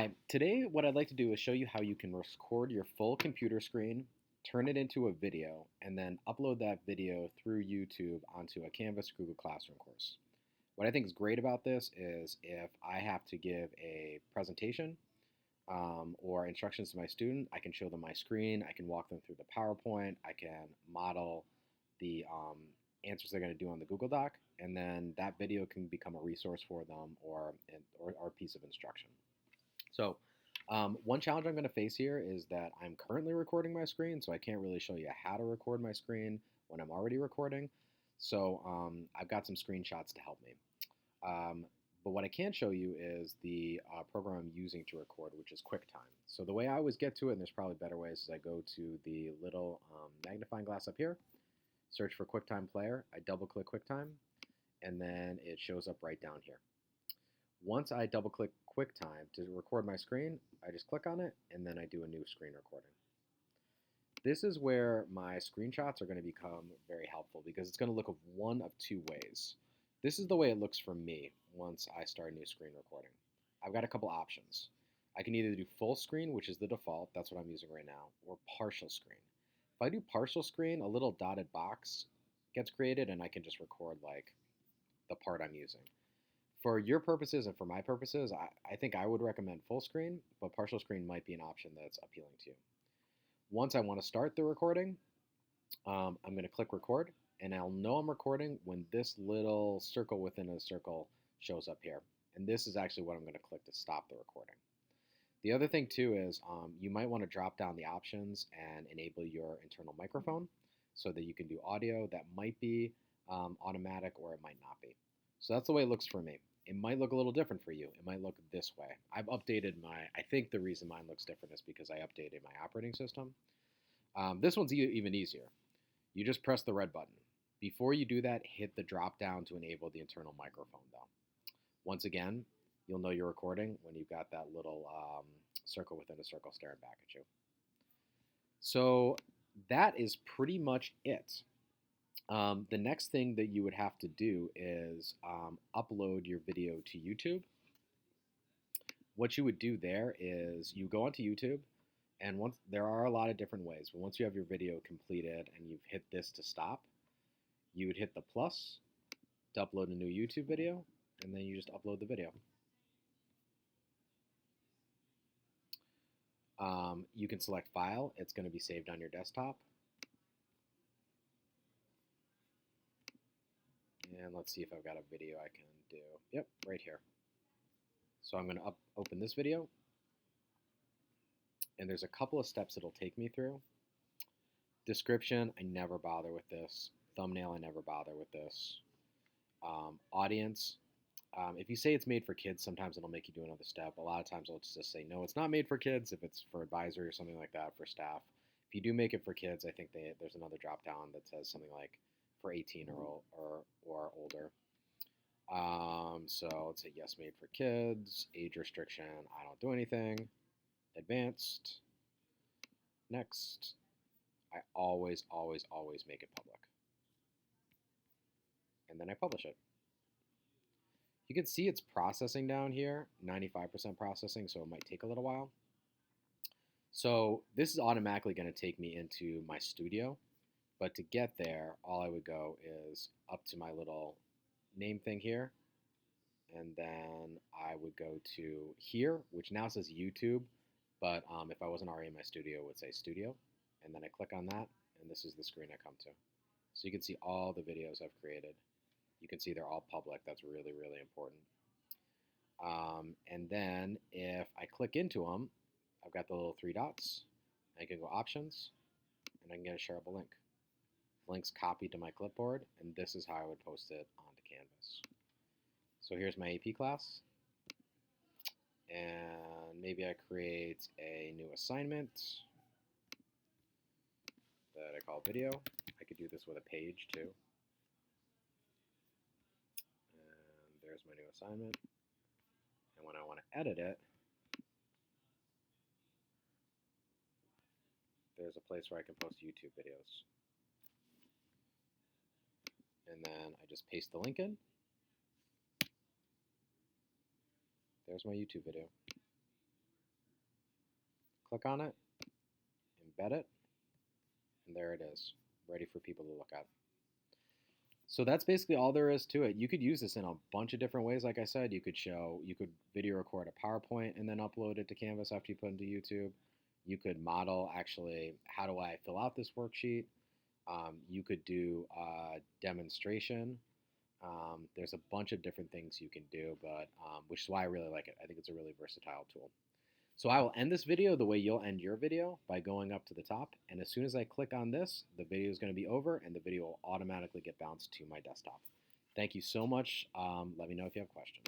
Hi, today what I'd like to do is show you how you can record your full computer screen, turn it into a video, and then upload that video through YouTube onto a Canvas Google Classroom course. What I think is great about this is if I have to give a presentation or instructions to my student, I can show them my screen, I can walk them through the PowerPoint, I can model the answers they're going to do on the Google Doc, and then that video can become a resource for them or a piece of instruction. So one challenge I'm going to face here is that I'm currently recording my screen, so I can't really show you how to record my screen when I'm already recording. So I've got some screenshots to help me. Um, but what I can show you is the program I'm using to record, which is QuickTime. So the way I always get to it, and there's probably better ways, is I go to the little magnifying glass up here, search for QuickTime Player, I double click QuickTime, and then it shows up right down here. Once I double click QuickTime to record my screen, I just click on it and then I do a new screen recording. This is where my screenshots are going to become very helpful because it's going to look of one of two ways. This is the way it looks for me once I start a new screen recording. I've got a couple options. I can either do full screen, which is the default, that's what I'm using right now, or partial screen. If I do partial screen, a little dotted box gets created and I can just record like the part I'm using. For your purposes and for my purposes, I think I would recommend full screen, but partial screen might be an option that's appealing to you. Once I want to start the recording, I'm going to click record, and I'll know I'm recording when this little circle within a circle shows up here. And this is actually what I'm going to click to stop the recording. The other thing too is you might want to drop down the options and enable your internal microphone so that you can do audio. That might be automatic or it might not be. So that's the way it looks for me. It might look a little different for you. It might look this way. I've updated I think the reason mine looks different is because I updated my operating system. This one's even easier. You just press the red button. Before you do that, hit the drop down to enable the internal microphone though. Once again, you'll know you're recording when you've got that little circle within a circle staring back at you. So that is pretty much it. The next thing that you would have to do is upload your video to YouTube. What you would do there is you go onto YouTube, and once there are a lot of different ways, but once you have your video completed and you've hit this to stop, you would hit the plus to upload a new YouTube video, and then you just upload the video. You can select file. It's going to be saved on your desktop. And let's see if I've got a video I can do. Yep, right here. So I'm going to open this video. And there's a couple of steps it'll take me through. Description, I never bother with this. Thumbnail, I never bother with this. Audience, if you say it's made for kids, sometimes it'll make you do another step. A lot of times it'll just say, no, it's not made for kids if it's for advisory or something like that for staff. If you do make it for kids, I think there's another drop down that says something like for 18 or older. So let's say yes, made for kids. Age restriction, I don't do anything. Advanced. Next. I always, always, always make it public. And then I publish it. You can see it's processing down here, 95% processing, so it might take a little while. So this is automatically going to take me into my studio. But to get there, all I would go is up to my little name thing here. And then I would go to here, which now says YouTube. But if I wasn't already in my studio, it would say studio. And then I click on that, and this is the screen I come to. So you can see all the videos I've created. You can see they're all public. That's really, really important. And then if I click into them, I've got the little three dots. I can go options, and I can get a shareable link. The link's copied to my clipboard, and this is how I would post it onto Canvas. So here's my AP class. And maybe I create a new assignment that I call video. I could do this with a page too. And there's my new assignment. And when I want to edit it, there's a place where I can post YouTube videos. And then I just paste the link in. There's my YouTube video. click on it, embed it, and there it is, ready for people to look at. So that's basically all there is to it. You could use this in a bunch of different ways. Like I said, you could video record a PowerPoint and then upload it to Canvas after you put it into YouTube. You could model actually, how do I fill out this worksheet? You could do a demonstration. There's a bunch of different things you can do, but which is why I really like it. I think it's a really versatile tool. So I will end this video the way you'll end your video, by going up to the top, and as soon as I click on this, the video is going to be over and the video will automatically get bounced to my desktop. Thank you so much. Let me know if you have questions.